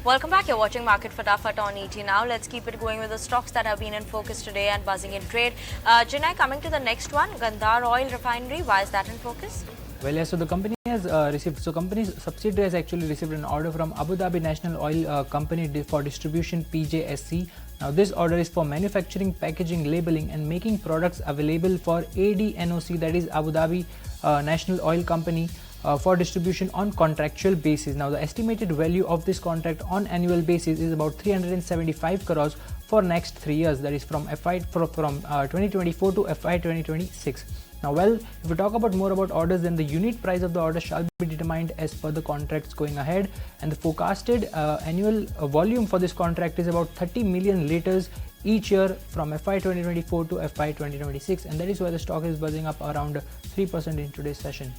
Welcome back. You're watching Market Fatafat on ET now. Let's keep it going with the stocks that have been in focus today and buzzing in trade. Jinai, coming to the next one, Gandar Oil Refinery. Why is that in focus? Well, yes, so the company has company's subsidiary has actually received an order from Abu Dhabi National Oil Company for distribution PJSC. Now, this order is for manufacturing, packaging, labeling and making products available for ADNOC, that is Abu Dhabi National Oil Company, for distribution on contractual basis. Now, the estimated value of this contract on annual basis is about 375 crores for next 3 years, that is from 2024 to FY 2026. Now, well, if we talk about more about orders, then the unit price of the order shall be determined as per the contracts going ahead, and the forecasted annual volume for this contract is about 30 million liters each year from FY 2024 to FY 2026, and that is why the stock is buzzing up around 3% in today's session.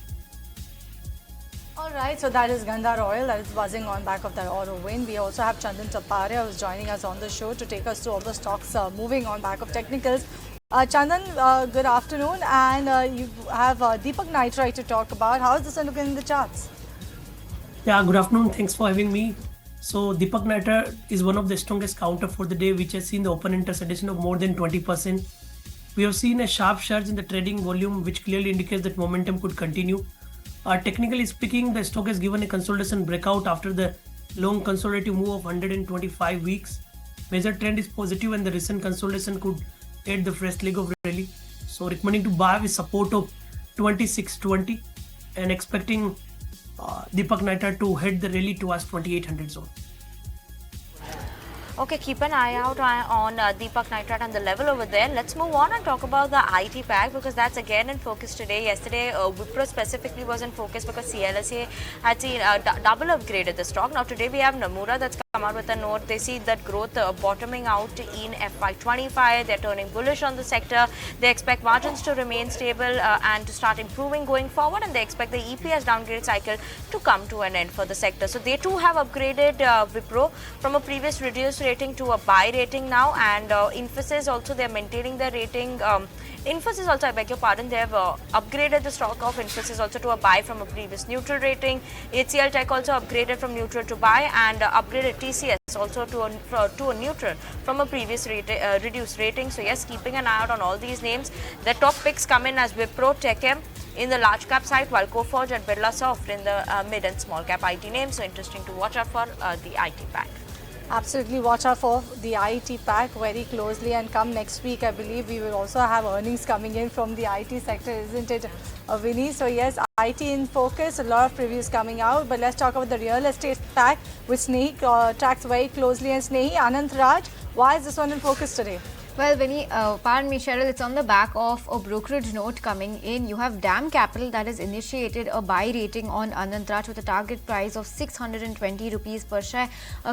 Alright, so that is Gandar Oil that is buzzing on back of that order win. We also have Chandan Taparia who is joining us on the show to take us through all the stocks moving on back of technicals. Chandan, good afternoon, and you have Deepak Nitr to talk about. How is this one looking in the charts? Yeah, good afternoon. Thanks for having me. So Deepak Nitr is one of the strongest counter for the day, which has seen the open interest addition of more than 20%. We have seen a sharp surge in the trading volume, which clearly indicates that momentum could continue. Technically speaking, the stock has given a consolidation breakout after the long consolidative move of 125 weeks. Major trend is positive and the recent consolidation could aid the fresh leg of rally. So recommending to buy with support of 2620 and expecting Deepak Nitr to head the rally towards 2800 zone. Okay, keep an eye out on Deepak Nitr and the level over there. Let's move on and talk about the IT pack, because that's again in focus today. Yesterday, Wipro specifically was in focus because CLSA had seen double upgraded the stock. Now today we have Nomura that's come out with a note. They see that growth bottoming out in FY25. They're turning bullish on the sector. They expect margins to remain stable and to start improving going forward, and they expect the EPS downgrade cycle to come to an end for the sector. So they too have upgraded Wipro from a previous reduced rating to a buy rating now, and Infosys also, they're maintaining their rating. Infosys also, I beg your pardon, they have upgraded the stock of Infosys also to a buy from a previous neutral rating. HCL Tech also upgraded from neutral to buy, and upgraded TCS also to a neutral from a previous reduced rating. So yes, keeping an eye out on all these names. The top picks come in as Wipro, Techem in the large cap side, while Coforge and Birlasoft in the mid and small cap IT names. So interesting to watch out for the IT pack. Absolutely, watch out for the IT pack very closely, and come next week, I believe we will also have earnings coming in from the IT sector, isn't it, Vinny? So yes, IT in focus, a lot of previews coming out, but let's talk about the real estate pack, which Snehi tracks very closely. And Snehi, Anant Raj, why is this one in focus today? Well, Vinny, pardon me, Cheryl, it's on the back of a brokerage note coming in. You have DAM Capital that has initiated a buy rating on Anant Raj with a target price of 620 rupees per share.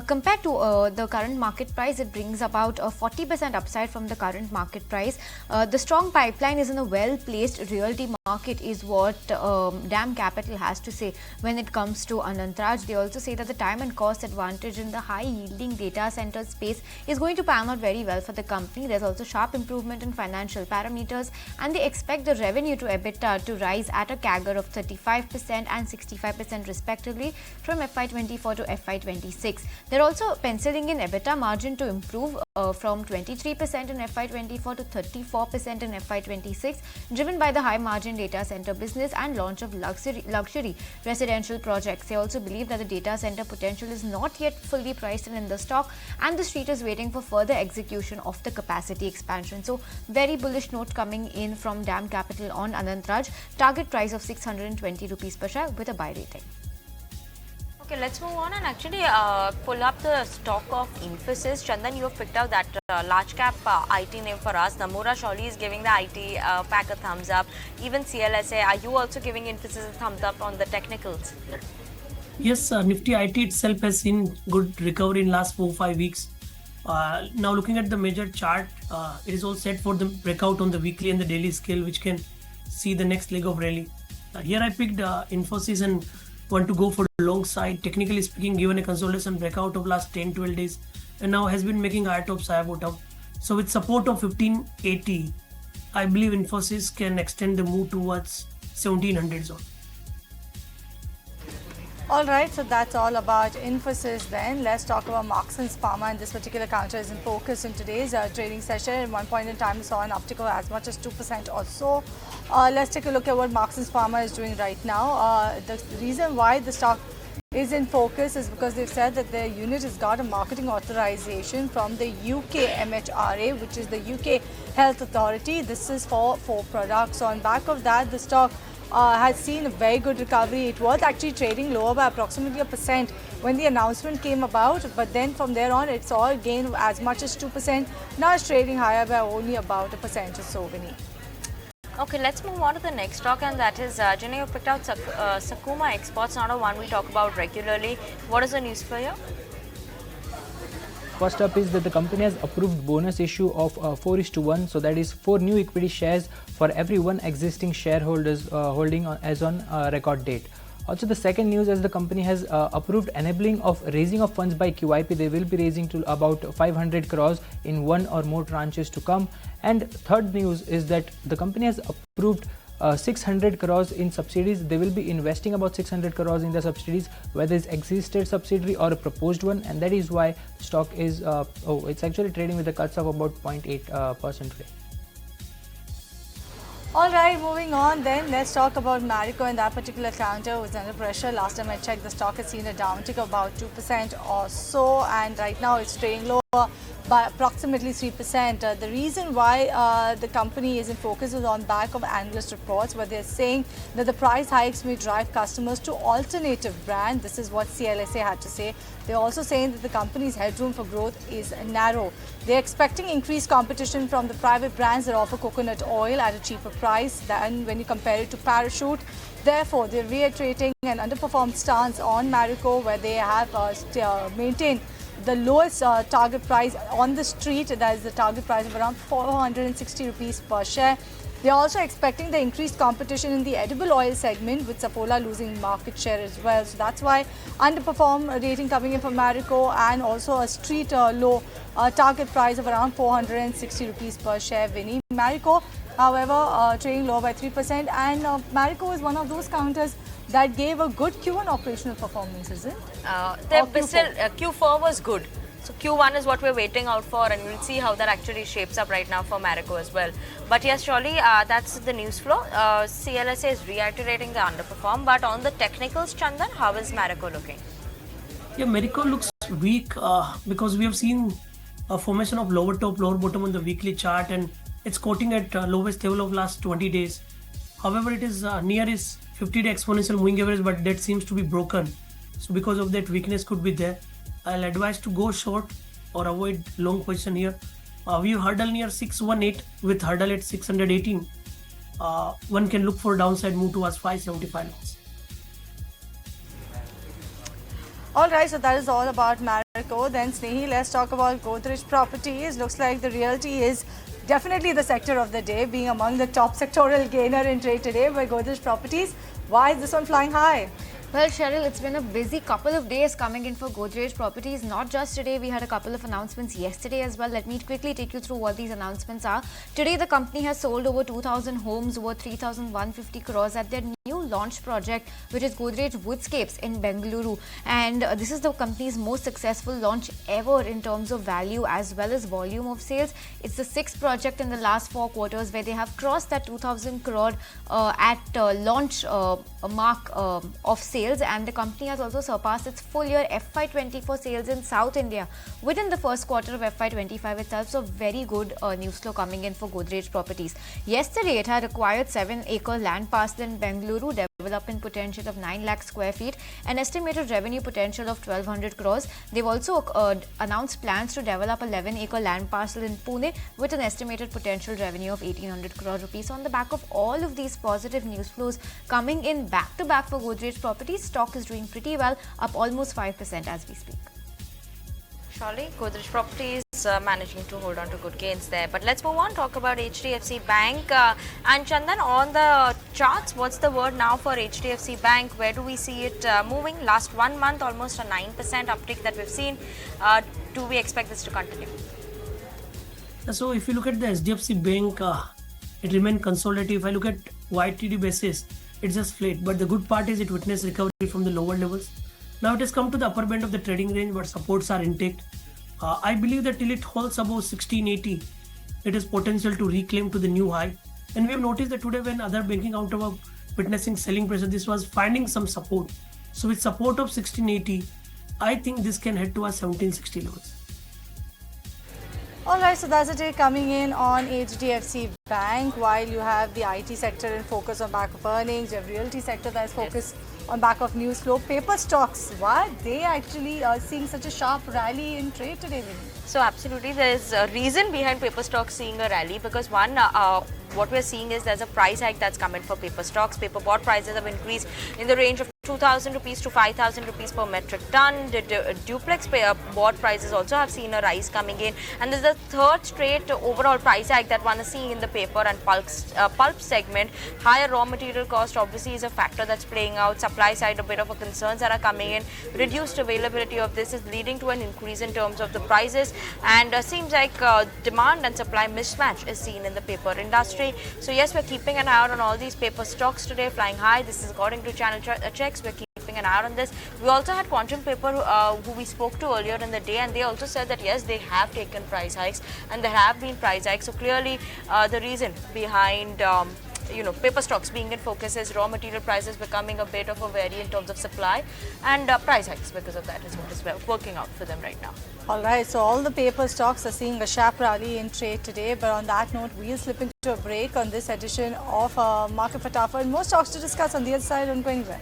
Compared to the current market price, it brings about a 40% upside from the current market price. The strong pipeline is in a well-placed realty market is what DAM Capital has to say when it comes to Anant Raj. They also say that the time and cost advantage in the high-yielding data center space is going to pan out very well for the company. There's also sharp improvement in financial parameters, and they expect the revenue to EBITDA to rise at a CAGR of 35% and 65% respectively from FY24 to FY26. They're also penciling in EBITDA margin to improve from 23% in FY24 to 34% in FY26, driven by the high margin data center business and launch of luxury residential projects. They also believe that the data center potential is not yet fully priced in the stock, and the street is waiting for further execution of the capacity expansion. So very bullish note coming in from DAM Capital on Anant Raj. Target price of 620 rupees per share with a buy rating. Okay, let's move on and actually pull up the stock of Infosys. Chandan, you have picked out that large cap IT name for us. Nomura surely is giving the IT pack a thumbs up. Even CLSA, are you also giving Infosys a thumbs up on the technicals? Yes, Nifty IT itself has seen good recovery in last 4-5 weeks. Now looking at the major chart, it is all set for the breakout on the weekly and the daily scale, which can see the next leg of rally. Here I picked Infosys and want to go for the long side. Technically speaking, given a consolidation breakout of last 10-12 days, and now has been making higher top, higher bottom. So with support of 1580 I believe Infosys can extend the move towards 1700 zone. Alright, so that's all about Infosys then. Let's talk about Marksans Pharma, and this particular counter is in focus in today's trading session. At one point in time, we saw an uptick of as much as 2% or so. Let's take a look at what Marksans Pharma is doing right now. The reason why the stock is in focus is because they've said that their unit has got a marketing authorization from the UK MHRA, which is the UK Health Authority. This is for 4 products. So on back of that, the stock has seen a very good recovery. It was actually trading lower by approximately 1% when the announcement came about, but then from there on it saw a gain of as much as 2%. Now it's trading higher by only about 1% or so, Vinny. Okay, let's move on to the next stock, and that is, Jenny, you picked out Sakuma Exports, not a one we talk about regularly. What is the news for you? First up is that the company has approved bonus issue of 4:1, so that is 4 new equity shares for every 1 existing shareholders holding as on record date. Also, the second news is the company has approved enabling of raising of funds by QIP. They will be raising to about 500 crores in 1 or more tranches to come. And third news is that the company has approved 600 crores in subsidiaries. They will be investing about 600 crores in the subsidiaries, whether it's existed subsidiary or a proposed one, and that is why stock is it's actually trading with the cuts of about 0.8% today. Alright, moving on then, let's talk about Marico, and that particular counter was under pressure. Last time I checked, the stock has seen a downtick of about 2% or so, and right now it's trading lower by approximately 3%. The reason why the company is in focus is on back of analyst reports where they're saying that the price hikes may drive customers to alternative brand. This is what CLSA had to say. They're also saying that the company's headroom for growth is narrow. They're expecting increased competition from the private brands that offer coconut oil at a cheaper price than when you compare it to Parachute. Therefore, they're reiterating an underperformed stance on Marico, where they have maintained the lowest target price on the street. That is the target price of around 460 rupees per share. They are also expecting the increased competition in the edible oil segment, with Saffola losing market share as well. So that's why underperform rating coming in from Marico, and also a street low target price of around 460 rupees per share. Vinny, Marico, however, trading low by 3%, and Marico is one of those counters that gave a good Q1 operational performance, is it? Q4 was good. So Q1 is what we're waiting out for, and we'll see how that actually shapes up right now for Marico as well. But yes, surely that's the news flow. CLSA is reiterating the underperform, but on the technicals, Chandan, how is Marico looking? Yeah, Marico looks weak because we have seen a formation of lower top, lower bottom on the weekly chart, and it's quoting at lowest level of last 20 days. However, it is near its 50-day exponential moving average, but that seems to be broken. So because of that, weakness could be there. I'll advise to go short or avoid long position here. We hurdle near 618 with hurdle at 618. One can look for downside move towards 575 loss. Alright, so that is all about Marico. Then Snehi, let's talk about Godrej Properties. Looks like the realty is definitely the sector of the day, being among the top sectoral gainer in trade today by Godrej Properties. Why is this one flying high? Well, Cheryl, it's been a busy couple of days coming in for Godrej Properties. Not just today, we had a couple of announcements yesterday as well. Let me quickly take you through what these announcements are. Today, the company has sold over 2,000 homes worth 3,150 crores at their new launch project, which is Godrej Woodscapes in Bengaluru. And this is the company's most successful launch ever in terms of value as well as volume of sales. It's the 6th project in the last 4 quarters where they have crossed that 2,000 crore at launch mark of sales, and the company has also surpassed its full year FY24 sales in South India within the first quarter of FY25 itself. So very good news flow coming in for Godrej Properties. Yesterday, it had acquired 7-acre land parcel in Bengaluru, development potential of 9 lakh square feet, an estimated revenue potential of 1,200 crores. They've also announced plans to develop a 11-acre land parcel in Pune with an estimated potential revenue of 1,800 crore rupees. On the back of all of these positive news flows coming in back to back for Godrej Properties, stock is doing pretty well, up almost 5% as we speak. Surely, Godrej Properties managing to hold on to good gains there. But let's move on, talk about HDFC Bank. And Chandan, on the charts, what's the word now for HDFC Bank? Where do we see it moving? Last 1 month, almost a 9% uptick that we've seen. Do we expect this to continue? So if you look at the HDFC Bank, It remained consolidative. If I look at YTD basis, it's just flat. But the good part is it witnessed recovery from the lower levels. Now it has come to the upper band of the trading range, but supports are intact. I believe that till it holds above 1680, it has potential to reclaim to the new high. And we have noticed that today when other banking counter were witnessing selling pressure, this was finding some support. So with support of 1680, I think this can head towards 1760 levels. Alright, so that's a day coming in on HDFC Bank, while you have the IT sector in focus on back of earnings, you have realty sector that is focused on back of news flow. Paper stocks, why are they actually seeing such a sharp rally in trade today, Vinny? So absolutely, there is a reason behind paper stocks seeing a rally, because one, what we're seeing is there's a price hike that's come in for paper stocks. Paper board prices have increased in the range of 2,000 rupees to 5,000 rupees per metric ton. The duplex board prices also have seen a rise coming in, and this is the third straight overall price hike that one is seeing in the paper and pulp segment. Higher raw material cost obviously is a factor that's playing out. Supply side, a bit of a concerns that are coming in. Reduced availability of this is leading to an increase in terms of the prices, and seems like demand and supply mismatch is seen in the paper industry. So yes, we're keeping an eye out on all these paper stocks today, flying high. This is according to channel checks. We're keeping an eye out on this. We also had Quantum Paper, who we spoke to earlier in the day, and they also said that yes, they have taken price hikes and there have been price hikes. So clearly, the reason behind paper stocks being in focus is raw material prices becoming a bit of a vary in terms of supply, and price hikes because of that is what is working out for them right now. Alright, so all the paper stocks are seeing a sharp rally in trade today, but on that note, we'll slip into a break on this edition of Market Fatafat. More stocks to discuss on the other side. On going well.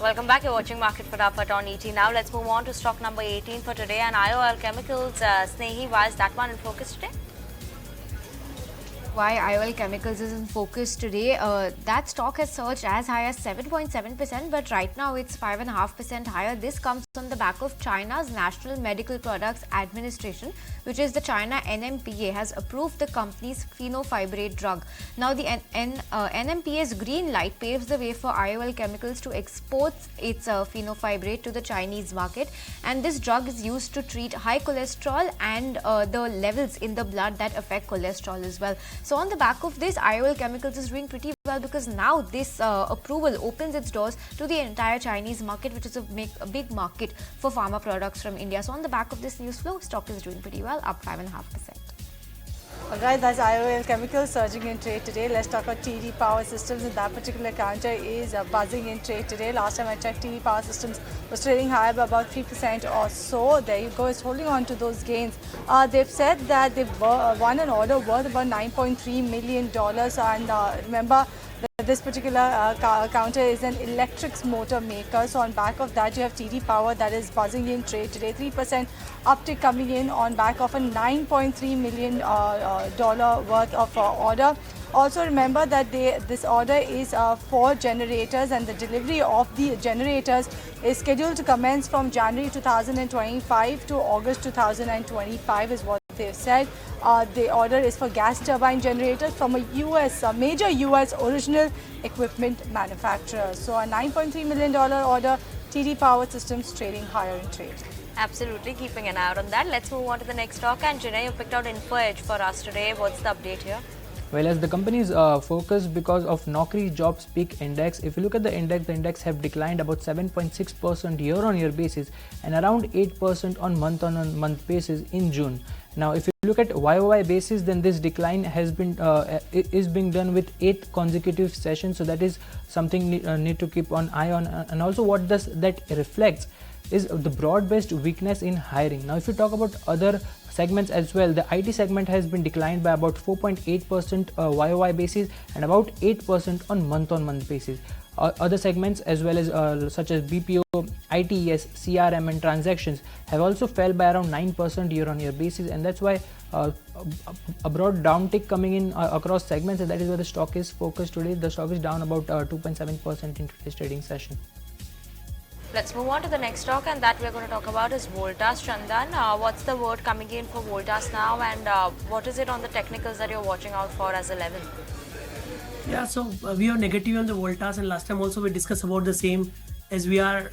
Welcome back. You're watching Market Fatafat on ET. Now let's move on to stock number 18 for today, and IOL Chemicals. Snehi, why is that one in focus today? Why IOL Chemicals is in focus today. That stock has surged as high as 7.7%, but right now it's 5.5% higher. This comes on the back of China's National Medical Products Administration, which is the China NMPA, has approved the company's fenofibrate drug. Now the NMPA's green light paves the way for IOL Chemicals to export its fenofibrate to the Chinese market, and this drug is used to treat high cholesterol and the levels in the blood that affect cholesterol as well. So on the back of this, IOL Chemicals is doing pretty well, because now this approval opens its doors to the entire Chinese market, which is a big market for pharma products from India. So on the back of this news flow, stock is doing pretty well, up 5.5%. Alright, that's IOL Chemicals surging in trade today. Let's talk about TD Power Systems, and that particular counter is buzzing in trade today. Last time I checked, TD Power Systems was trading higher by about 3% or so. There you go, it's holding on to those gains. They've said that they've won an order worth about $9.3 million, and remember, this particular counter is an electrics motor maker. So on back of that, you have TD Power that is buzzing in trade today. 3% uptick coming in on back of a $9.3 million worth of order. Also remember that this order is for generators, and the delivery of the generators is scheduled to commence from January 2025 to August 2025 is what they've said. The order is for gas turbine generators from a major US original equipment manufacturer. So a $9.3 million order, TD Power Systems trading higher in trade. Absolutely, keeping an eye out on that. Let's move on to the next stock, and Janay, you picked out InfoEdge for us today. What's the update here? Well, as the company is focused because of Naukri jobs peak index. If you look at the index have declined about 7.6% year-on-year basis and around 8% on month-on-month basis in June. Now, if you look at YOY basis, then this decline has been is being done with 8 consecutive sessions. So that is something need to keep an eye on. And also, what does that reflects is the broad-based weakness in hiring. Now, if you talk about other segments as well, the IT segment has been declined by about 4.8% YOY basis and about 8% on month-on-month basis. Other segments as well as such as BPO, ITES, CRM and transactions have also fell by around 9% year-on-year basis, and that's why a broad downtick coming in across segments, and that is where the stock is focused today. The stock is down about 2.7% in today's trading session. Let's move on to the next stock, and that we're going to talk about is Voltas. Chandan, what's the word coming in for Voltas now, and what is it on the technicals that you're watching out for as a level? Yeah, so we are negative on the Voltas, and last time also we discussed about the same, as we have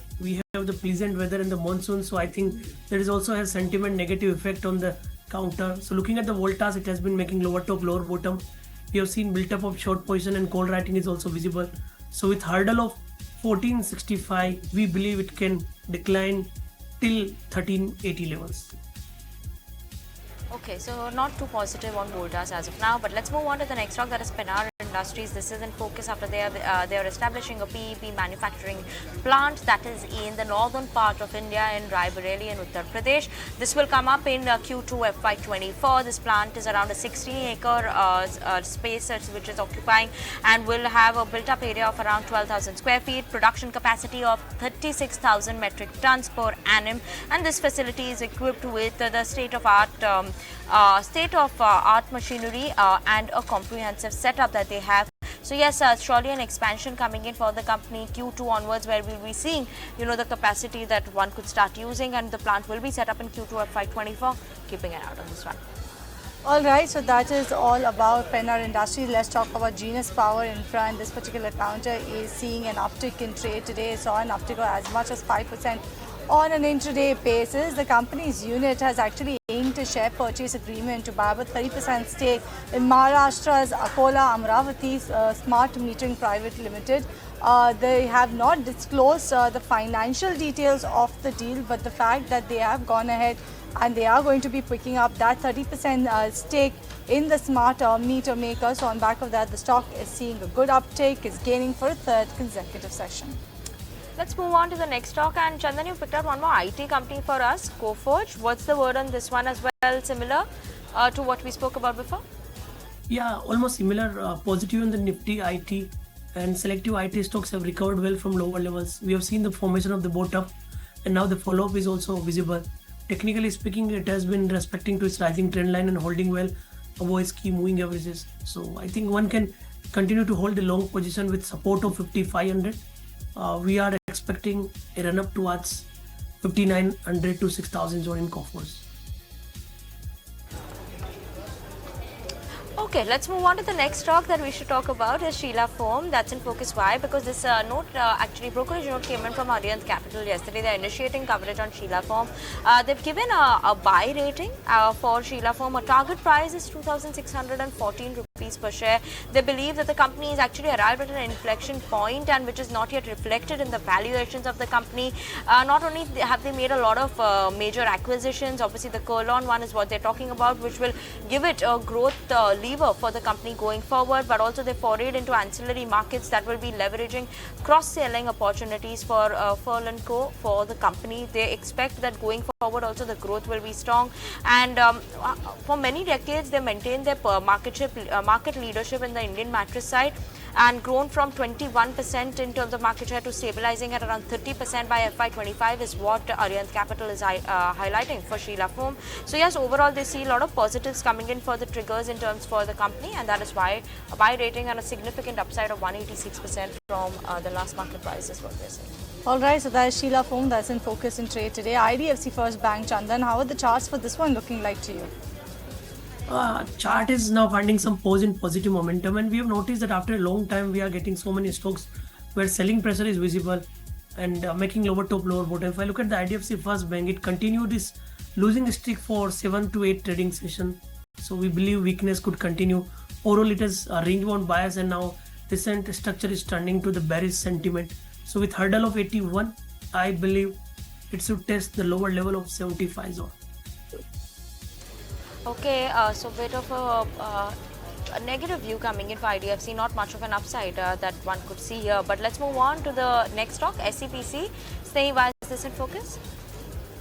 of the pleasant weather and the monsoon. So I think there is also a sentiment negative effect on the counter. So looking at the Voltas, it has been making lower top, lower bottom. We have seen built up of short position and call writing is also visible. So with hurdle of 1465, we believe it can decline till 1380 levels. Okay, so not too positive on Voltas as of now, but let's move on to the next stock, that is Penar Industries. This is in focus after they are establishing a PEP manufacturing plant that is in the northern part of India in Raebareli in Uttar Pradesh. This will come up in Q2 FY24. This plant is around a 16-acre space which is occupying and will have a built-up area of around 12,000 square feet, production capacity of 36,000 metric tons per annum, and this facility is equipped with the state-of-art machinery and a comprehensive setup that they have. So yes, surely an expansion coming in for the company Q2 onwards, where we'll be seeing, the capacity that one could start using, and the plant will be set up in Q2 FY24. Keeping an eye out on this one. All right, so that is all about Penar Industries. Let's talk about Genus Power Infra, and this particular counter is seeing an uptick in trade today. Saw an uptick of as much as 5% on an intraday basis. The company's unit has actually inked a share purchase agreement to buy about 30% stake in Maharashtra's Akola Amravati Smart Metering Private Limited. They have not disclosed the financial details of the deal, but the fact that they have gone ahead and they are going to be picking up that 30% stake in the smart meter maker. So on back of that, the stock is seeing a good uptake, is gaining for a third consecutive session. Let's move on to the next stock, and Chandan, you picked out one more IT company for us, Coforge. What's the word on this one as well, similar to what we spoke about before? Yeah, almost similar, positive on the Nifty IT, and selective IT stocks have recovered well from lower levels. We have seen the formation of the bottom, and now the follow-up is also visible. Technically speaking, it has been respecting to its rising trend line and holding well above its key moving averages. So I think one can continue to hold a long position with support of 5,500. We are expecting a run up towards 5,900 to 6,000 zone in Coforge. Okay, let's move on to the next stock that we should talk about is Sheela Foam. That's in focus. Why? Because this brokerage note came in from Arihant Capital yesterday. They're initiating coverage on Sheela Foam. They've given a buy rating for Sheela Foam. A target price is 2,614 rupees per share. They believe that the company is actually arrived at an inflection point, and which is not yet reflected in the valuations of the company. Not only have they made a lot of major acquisitions, obviously the Kurlon one is what they're talking about, which will give it a growth lever for the company going forward, but also they forayed into ancillary markets that will be leveraging cross-selling opportunities for Furl & Co. for the company. They expect that going forward also the growth will be strong, and for many decades they maintained their market leadership in the Indian mattress side, and grown from 21% in terms of market share to stabilizing at around 30% by FY25 is what Arihant Capital is highlighting for Sheela Foam. So yes, overall they see a lot of positives coming in for the triggers in terms for the company, and that is why a buy rating and a significant upside of 186% from the last market price is what they're saying. All right, so that is Sheela Foam that's in focus in trade today. IDFC First Bank, Chandan, how are the charts for this one looking like to you? Chart is now finding some positive momentum, and we have noticed that after a long time we are getting so many stocks where selling pressure is visible and making lower top, lower bottom. If I look at the IDFC First Bank, it continued this losing streak for 7 to 8 trading session. So we believe weakness could continue. Overall, it has a range-bound bias, and now recent structure is turning to the bearish sentiment. So with hurdle of 81, I believe it should test the lower level of 75 zone. Okay, so bit of a negative view coming in for IDFC, not much of an upside that one could see here. But let's move on to the next stock, SEPC. Stay, why is this in focus?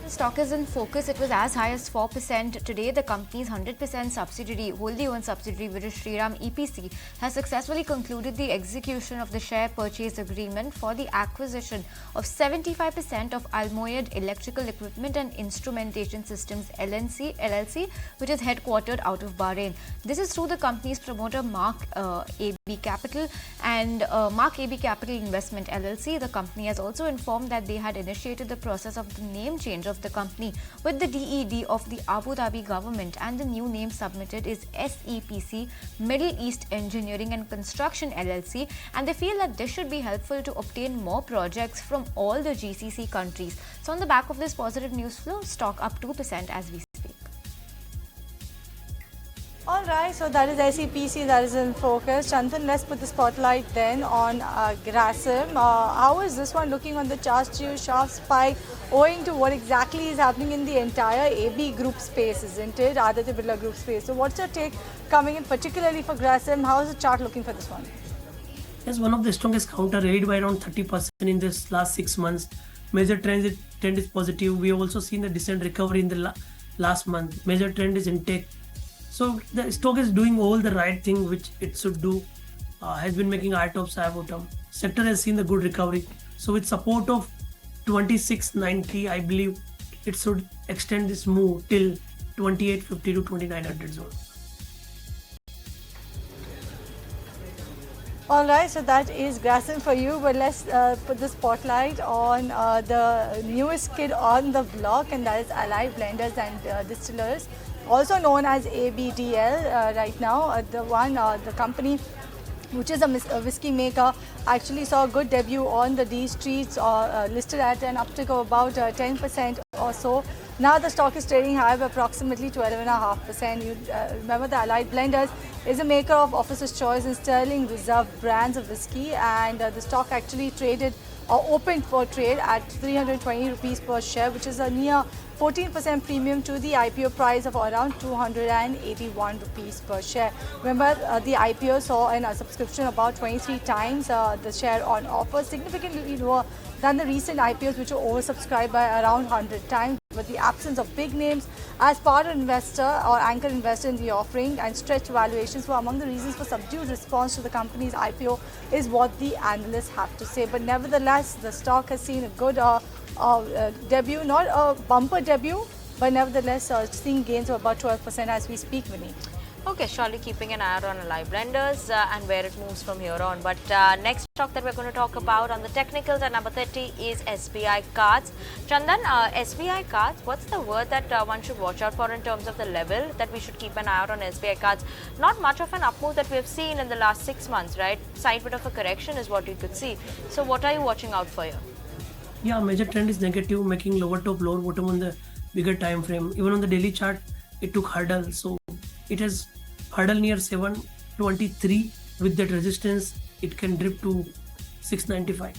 The stock is in focus. It was as high as 4% today. The company's 100% subsidiary, wholly owned subsidiary, which is Shriram EPC, has successfully concluded the execution of the share purchase agreement for the acquisition of 75% of Almoyed Electrical Equipment and Instrumentation Systems LLC, which is headquartered out of Bahrain. This is through the company's promoter Mark AB Capital and Mark AB Capital Investment LLC. The company has also informed that they had initiated the process of the name change of of the company with the DED of the Abu Dhabi government, and the new name submitted is SEPC, Middle East Engineering and Construction LLC, and they feel that this should be helpful to obtain more projects from all the GCC countries. So on the back of this positive news flow, stock up 2% as we speak. Alright, so that is SEPC, that is in focus. Chandan, let's put the spotlight then on Grasim. How is this one looking on the charts? Sharp spike owing to what exactly is happening in the entire AB group space, isn't it? Aditya Birla group space. So what's your take coming in particularly for Grasim? How is the chart looking for this one? Yes, one of the strongest counter, rallied by around 30% in this last 6 months. Major trend is positive. We have also seen the decent recovery in the last month. Major trend is intake. So the stock is doing all the right thing which it should do. Has been making high tops, high bottom. Sector has seen the good recovery. So with support of 2690, I believe it should extend this move till 2850 to 2900 zone. Alright, so that is Grasim for you, but let's put the spotlight on the newest kid on the block, and that is Allied Blenders and Distillers, also known as ABDL right now. The company which is a whiskey maker actually saw a good debut on the D streets, listed at an uptick of about 10% or so. Now the stock is trading high by approximately 12.5%. You remember the Allied Blenders is a maker of Officer's Choice and Sterling Reserve brands of whiskey, and the stock actually traded or opened for trade at 320 rupees per share, which is a near 14% premium to the IPO price of around 281 rupees per share. Remember, the IPO saw a subscription about 23 times the share on offer, significantly lower than the recent IPOs, which were oversubscribed by around 100 times. But the absence of big names as part of investor or anchor investor in the offering and stretched valuations were among the reasons for subdued response to the company's IPO, is what the analysts have to say. But nevertheless, the stock has seen a good debut, not a bumper debut, but nevertheless seeing gains of about 12% as we speak, Vinny. Okay, surely keeping an eye out on Allied Blenders and where it moves from here on. But next stock that we're going to talk about on the technicals at number 30 is SBI Cards. Chandan, SBI Cards, what's the word that one should watch out for in terms of the level that we should keep an eye out on SBI Cards? Not much of an up move that we have seen in the last 6 months, right? Slight bit of a correction is what you could see. So what are you watching out for here? Yeah, major trend is negative, making lower top, lower bottom on the bigger time frame. Even on the daily chart, it took hurdle. So it has hurdle near 723. With that resistance, it can drip to 695.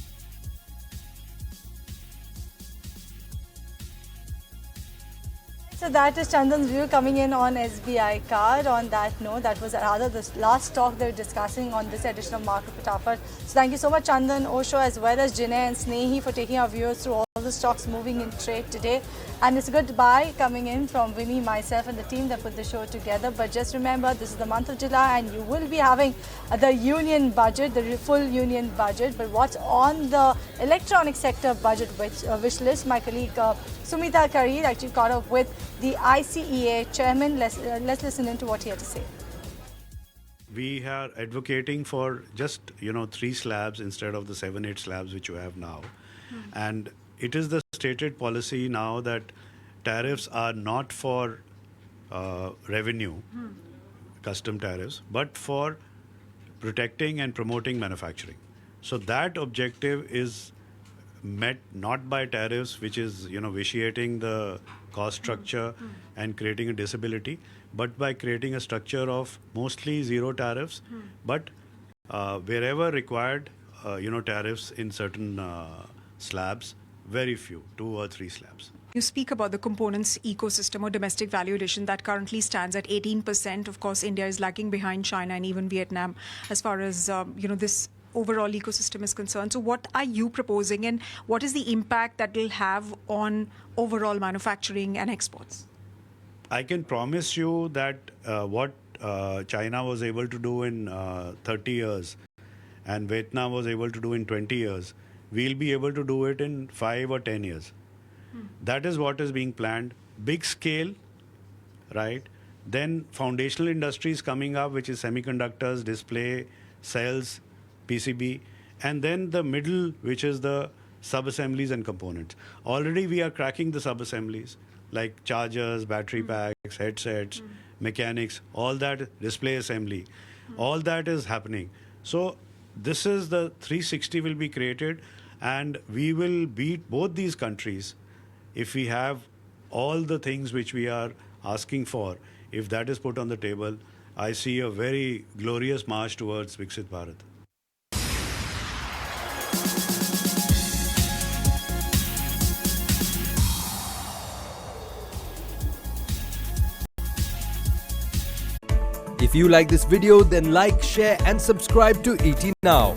So that is Chandan's view coming in on SBI Card. On that note, that was rather the last stock they're discussing on this edition of Market Fatafat. So thank you so much, Chandan, Osho, as well as Jinay and Snehi for taking our viewers through all the stocks moving in trade today. And it's a good buy coming in from Vinny, myself and the team that put the show together. But just remember, this is the month of July and you will be having the union budget, the full union budget. But what's on the electronic sector budget wish list? My colleague Sumita Karir actually caught up with the ICEA chairman. Let's listen into what he had to say. We are advocating for just 3 slabs instead of the 7-8 slabs which you have now. And it is the stated policy now that tariffs are not for revenue, custom tariffs, but for protecting and promoting manufacturing. So that objective is met not by tariffs, which is vitiating the cost structure and creating a disability, but by creating a structure of mostly zero tariffs, but wherever required, tariffs in certain slabs, very few, 2 or 3 slabs. You speak about the components ecosystem or domestic value addition that currently stands at 18%. Of course, India is lagging behind China and even Vietnam as far as this overall ecosystem is concerned. So what are you proposing and what is the impact that will have on overall manufacturing and exports? I can promise you that what China was able to do in 30 years and Vietnam was able to do in 20 years, we'll be able to do it in 5 or 10 years. That is what is being planned. Big scale, right? Then foundational industries coming up, which is semiconductors, display, cells, PCB, and then the middle, which is the sub-assemblies and components. Already we are cracking the sub-assemblies like chargers, battery packs, headsets, mechanics, all that, display assembly, all that is happening. So this is the 360 will be created, and we will beat both these countries if we have all the things which we are asking for. If that is put on the table, I see a very glorious march towards Viksit Bharat. If you like this video, then like, share and subscribe to ET Now.